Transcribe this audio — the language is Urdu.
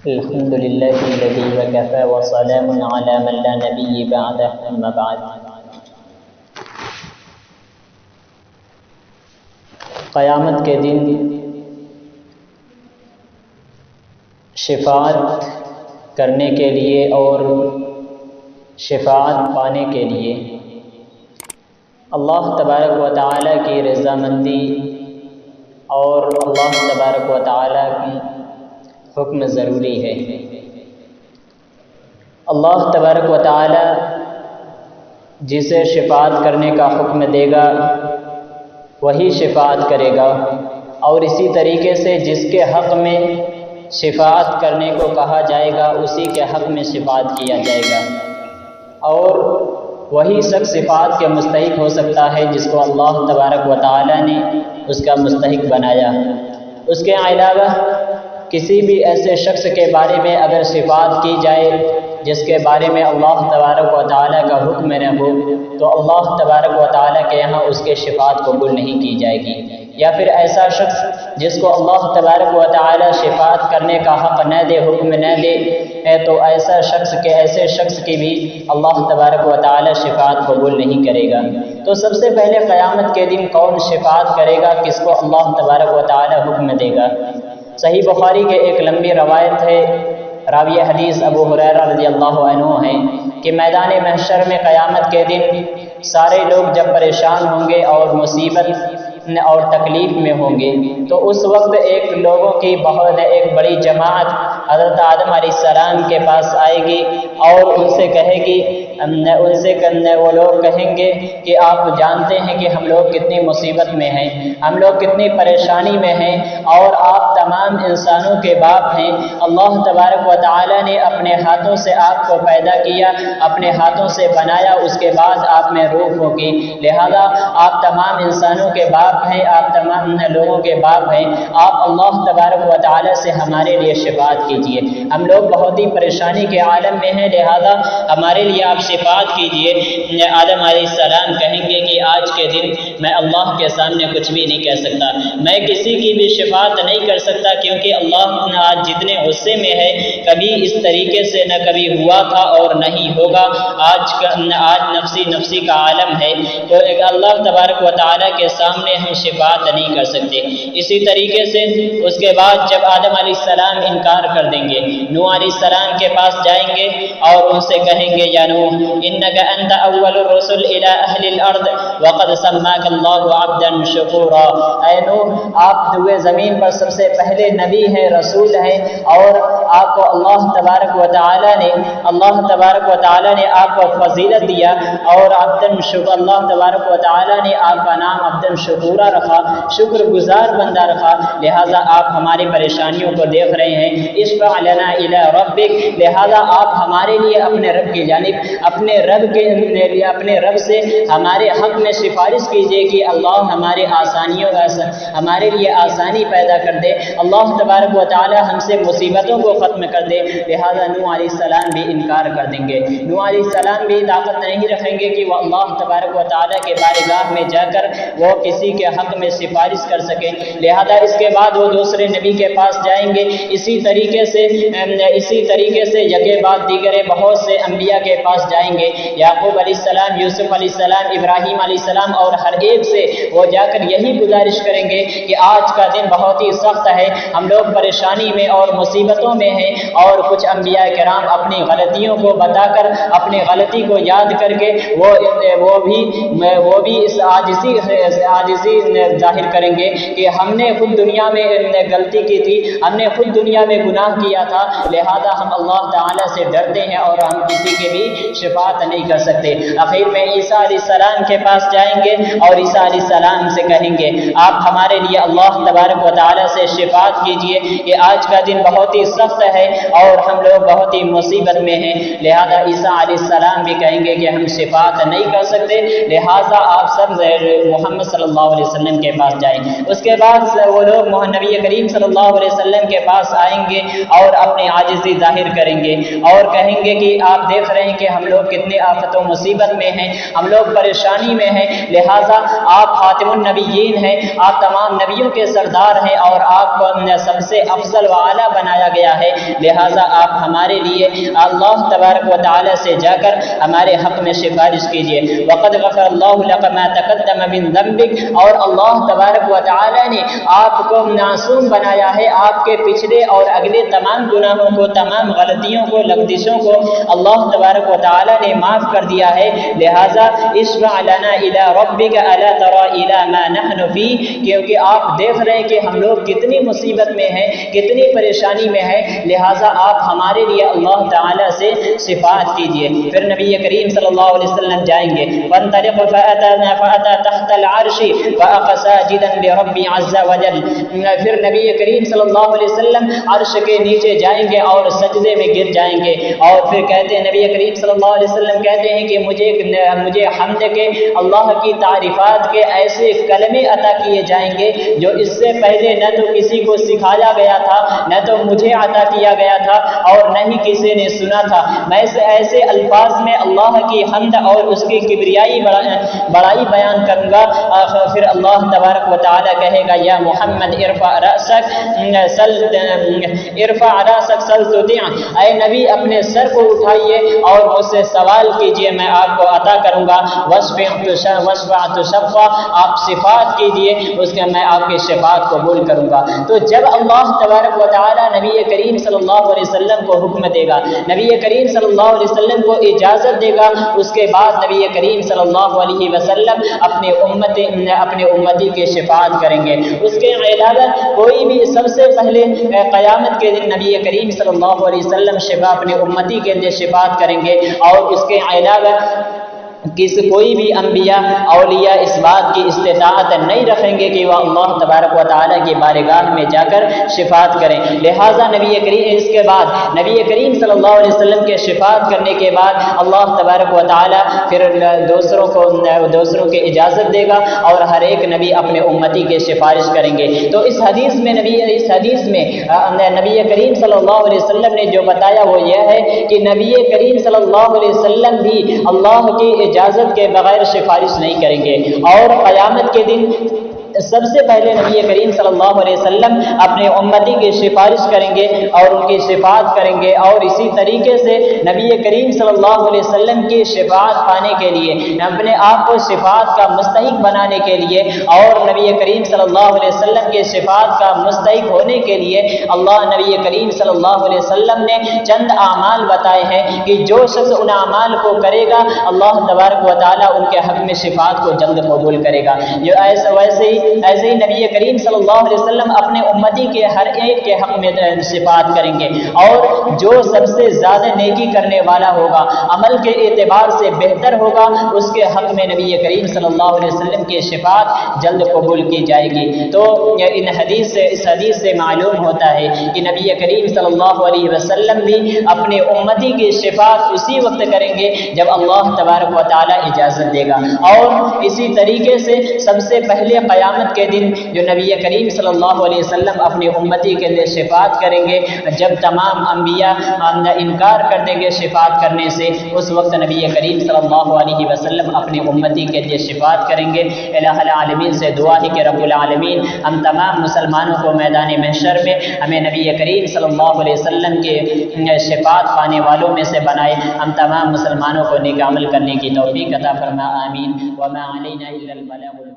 الحمد لله الذي وكفى وسلام على من لا نبي بعده أما بعد. قیامت کے دن شفاعت کرنے کے لیے اور شفاعت پانے کے لیے اللہ تبارک و تعالیٰ کی رضامندی اور اللہ تبارک و تعالیٰ کی حکم ضروری ہے. اللہ تبارک و تعالیٰ جسے شفاعت کرنے کا حکم دے گا وہی شفاعت کرے گا، اور اسی طریقے سے جس کے حق میں شفاعت کرنے کو کہا جائے گا اسی کے حق میں شفاعت کیا جائے گا، اور وہی شخص شفاعت کے مستحق ہو سکتا ہے جس کو اللہ تبارک و تعالیٰ نے اس کا مستحق بنایا. اس کے علاوہ کسی بھی ایسے شخص کے بارے میں اگر شفاعت کی جائے جس کے بارے میں اللہ تبارک و تعالیٰ کا حکم نہ ہو تو اللہ تبارک و تعالیٰ کے یہاں اس کے شفاعت قبول نہیں کی جائے گی. یا پھر ایسا شخص جس کو اللہ تبارک و تعالیٰ شفاعت کرنے کا حق نہ دے، حکم نہ دے، تو ایسے شخص کی بھی اللہ تبارک و تعالیٰ شفاعت قبول نہیں کرے گا. تو سب سے پہلے قیامت کے دن کون شفاعت کرے گا، کس کو اللہ تبارک و تعالیٰ حکم دے گا؟ صحیح بخاری کے ایک لمبی روایت ہے، راوی حدیث ابو ہریرہ رضی اللہ عنہ ہیں کہ میدان محشر میں قیامت کے دن سارے لوگ جب پریشان ہوں گے اور مصیبت اور تکلیف میں ہوں گے تو اس وقت لوگوں کی ایک بڑی جماعت حضرت آدم علیہ السلام کے پاس آئے گی اور ان سے کہے گی، وہ لوگ کہیں گے کہ آپ جانتے ہیں کہ ہم لوگ کتنی مصیبت میں ہیں، ہم لوگ کتنی پریشانی میں ہیں، اور آپ تمام انسانوں کے باپ ہیں. اللہ تبارک و تعالیٰ نے اپنے ہاتھوں سے آپ کو پیدا کیا، اپنے ہاتھوں سے بنایا، اس کے بعد آپ میں روح ہوگی، لہذا آپ تمام انسانوں کے باپ ہیں، آپ تمام لوگوں کے باپ ہیں، آپ اللہ تبارک و تعالیٰ سے ہمارے لیے شفاعت کیجئے، ہم لوگ بہت ہی پریشانی کے عالم میں ہیں، لہذا ہمارے لیے آپ شفاعت کیجئے. آدم علیہ السلام کہیں گے کہ آج کے دن میں اللہ کے سامنے کچھ بھی نہیں کہہ سکتا، میں کسی کی بھی شفاعت نہیں کر سکتا، کیونکہ اللہ آج جتنے غصے میں ہے کبھی اس طریقے سے نہ کبھی ہوا تھا اور نہیں ہوگا. آج نفسی کا عالم ہے، تو اللہ تبارک و تعالیٰ کے سامنے ہم شفاعت نہیں کر سکتے. اسی طریقے سے اس کے بعد جب آدم علیہ السلام انکار کر دیں گے، نوح علیہ السلام کے پاس جائیں گے اور ان سے کہیں گے، یا نوح انک انت اول الرسل الى اہل الارض وقد سماک اللہ عبدا شکورا. اے نوح، آپ ہوئے زمین پر سب سے پہلے نبی ہیں، رسول ہیں، اور آپ کو اللہ تبارک و تعالیٰ نے آپ کو فضیلت دیا، اور اللہ تبارک و تعالیٰ نے آپ کا نام عبدا شکورا رکھا، شکر گزار بندہ رکھا، لہذا آپ ہماری پریشانیوں کو دیکھ رہے ہیں. اشفع لنا الی ربک، لہذا آپ ہمارے لیے اپنے رب کی جانب اپنے رب سے ہمارے حق میں سفارش کیجیے کہ اللہ ہمارے لیے آسانی پیدا کر دے، اللہ تبارک و تعالی ہم سے مصیبتوں کو ختم کر دے. لہذا نوح علیہ السلام بھی انکار کر دیں گے. نوح علیہ السلام بھی طاقت نہیں رکھیں گے کہ وہ اللہ تبارک و تعالی کے بارگاہ میں جا کر وہ کسی کے حق میں سفارش کر سکیں. لہذا اس کے بعد وہ دوسرے نبی کے پاس جائیں گے. اسی طریقے سے یکے بعد دیگرے بہت سے انبیاء کے پاس جائیں گے، یعقوب علیہ السلام، یوسف علیہ السلام، ابراہیم علیہ السلام، اور ہر ایک سے وہ جا کر یہی گزارش کریں گے کہ آج کا دن بہت ہی سخت ہے، ہم لوگ پریشانی میں اور مصیبتوں میں ہیں. اور کچھ انبیاء کرام اپنی غلطیوں کو بتا کر، اپنی غلطی کو یاد کر کے وہ بھی اس عاجزی ظاہر کریں گے کہ ہم نے خود دنیا میں غلطی کی تھی، ہم نے خود دنیا میں گناہ کیا تھا، لہذا ہم اللہ تعالیٰ سے ڈرتے ہیں اور ہم کسی کے بھی شفاعت نہیں کر سکتے. آخر میں عیسیٰ علیہ السلام کے پاس جائیں گے اور عیسیٰ علیہ السلام سے کہیں گے، آپ ہمارے لیے اللہ تبارک و تعالیٰ سے شفاعت کیجئے کہ آج کا دن بہت ہی سخت ہے اور ہم لوگ بہت ہی مصیبت میں ہیں. لہذا عیسیٰ علیہ السلام بھی کہیں گے کہ ہم شفاعت نہیں کر سکتے، لہذا آپ سب محمد صلی اللہ علیہ وسلم کے پاس جائیں. اس کے بعد وہ لوگ نبی کریم صلی اللہ علیہ وسلم کے پاس آئیں گے اور اپنی عاجزی ظاہر کریں گے اور کہیں گے کہ آپ دیکھ رہے ہیں کہ ہم لوگ کتنے آفت و مصیبت میں ہیں، ہم لوگ پریشانی میں ہیں، لہٰذا آپ خاتم النبیین ہیں، آپ تمام نبیوں کے سردار ہیں اور آپ کو سب سے افضل و اعلیٰ بنایا گیا ہے، لہٰذا آپ ہمارے لیے اللہ تبارک و تعالی سے جا کر ہمارے حق میں سفارش کیجیے۔ وقد غفر اللہ لک ما تقدم من ذنبک، اور اللہ تبارک و تعالی نے آپ کو معصوم بنایا ہے، آپ کے پچھلے اور اگلے تمام گناہوں کو، تمام غلطیوں کو، لغزشوں کو اللہ تبارک و تعالی نے معاف کر دیا ہے، لہٰذا اشفع لنا الی ربک الا تری الی ما نحن فی، کیونکہ آپ دیکھ رہے ہیں کہ ہم لوگ کتنی مصیبت میں ہیں، کتنی پریشانی میں ہیں، لہٰذا آپ ہمارے لیے اللہ تعالی سے شفاعت کیجیے۔ پھر نبی کریم صلی اللہ علیہ وسلم جائیں گے، فانطلق فأتى تحت العرش وأقى ساجدا لرب عز وجل، پھر نبی کریم صلی اللہ علیہ وسلم عرش کے نیچے جائیں گے اور سجدے میں گر جائیں گے، اور پھر کہتے ہیں نبی کریم صلی اللہ علیہ وسلم کہتے ہیں کہ مجھے حمد کے، اللہ کی تعریفات کے ایسے کلمے عطا کیے جائیں گے جو اس سے پہلے نہ تو کسی کو سکھایا گیا تھا، نہ تو مجھے عطا کیا گیا تھا، اور نہ ہی کسی نے سنا تھا۔ میں ایسے الفاظ میں اللہ کی حمد اور اس کی کبریائی بڑائی بیان کروں گا، پھر اللہ تبارک و تعالی کہے گا یا محمد ارفع رأسک سل تطع، اے نبی اپنے سر کو اٹھائیے اور مجھ سے سوال کیجئے، میں آپ کو عطا کروں گا، واشفع تشفع، آپ شفاعت کیجئے، اس کے میں آپ کی شفاعت قبول کروں گا۔ تو جب اللہ تبارک و تعالی نبی کریم صلی اللہ علیہ وسلم کو حکم دے گا، نبی کریم صلی اللہ علیہ وسلم کو اجازت دے گا، اس کے بعد نبی کریم صلی اللہ علیہ وسلم اپنے امتی کی شفاعت کریں گے۔ اس کے علاوہ کوئی بھی سب سے پہلے قیامت کے دن نبی کریم صلی اللہ علیہ وسلم اپنے امتی کے لیے شفاعت کریں گے، اور اس کے علاوہ کوئی بھی انبیاء اولیاء اس بات کی استطاعت نہیں رکھیں گے کہ وہ اللہ تبارک و تعالیٰ کی بارگاہ میں جا کر شفاعت کریں، لہٰذا اس کے بعد نبی کریم صلی اللہ علیہ وسلم کے شفاعت کرنے کے بعد اللہ تبارک و تعالیٰ پھر دوسروں کی اجازت دے گا، اور ہر ایک نبی اپنے امتی کی سفارش کریں گے۔ تو اس حدیث میں نبی کریم صلی اللہ علیہ وسلم نے جو بتایا وہ یہ ہے کہ نبی کریم صلی اللہ علیہ وسلم بھی اللہ کی اجازت کے بغیر سفارش نہیں کریں گے، اور قیامت کے دن سب سے پہلے نبی کریم صلی اللہ علیہ وسلم اپنے امتی کی سفارش کریں گے اور ان کی شفاعت کریں گے، اور اسی طریقے سے نبی کریم صلی اللہ علیہ وسلم کی شفاعت پانے کے لیے، اپنے آپ کو شفاعت کا مستحق بنانے کے لیے، اور نبی کریم صلی اللہ علیہ وسلم کی شفاعت کا مستحق ہونے کے لیے نبی کریم صلی اللہ علیہ وسلم نے چند اعمال بتائے ہیں کہ جو شخص ان اعمال کو کرے گا اللہ تبارک و تعالیٰ ان کے حق میں شفاعت کو جلد قبول کرے گا۔ ویسے ہی نبی کریم صلی اللہ علیہ وسلم اپنے امتی کے ہر ایک کے حق میں شفاعت کریں گے، اور جو سب سے زیادہ نیکی کرنے والا ہوگا، عمل کے اعتبار سے بہتر ہوگا، اس کے حق میں نبی کریم صلی اللہ علیہ وسلم کی شفاعت جلد قبول کی جائے گی۔ تو اس حدیث سے معلوم ہوتا ہے کہ نبی کریم صلی اللہ علیہ وسلم بھی اپنے امتی کی شفاعت اسی وقت کریں گے جب اللہ تبارک و تعالی اجازت دے گا، اور اسی طریقے سے سب سے پہلے قیامت کے دن جو نبی کریم صلی اللہ علیہ وسلم اپنی امتی کے لیے شفاعت کریں گے، جب تمام انبیاء انکار کر دیں گے شفاعت کرنے سے، اس وقت نبی کریم صلی اللہ علیہ وسلم اپنی امتی کے لیے شفاعت کریں گے۔ الہ العالمین سے دعا ہے کہ رب العالمین ہم تمام مسلمانوں کو میدان محشر میں ہمیں نبی کریم صلی اللہ علیہ وسلم کے شفاعت پانے والوں میں سے بنائے، ہم تمام مسلمانوں کو نیک عمل کرنے کی توفیق عطا فرما، آمین۔ وما علینا الا البلاغ۔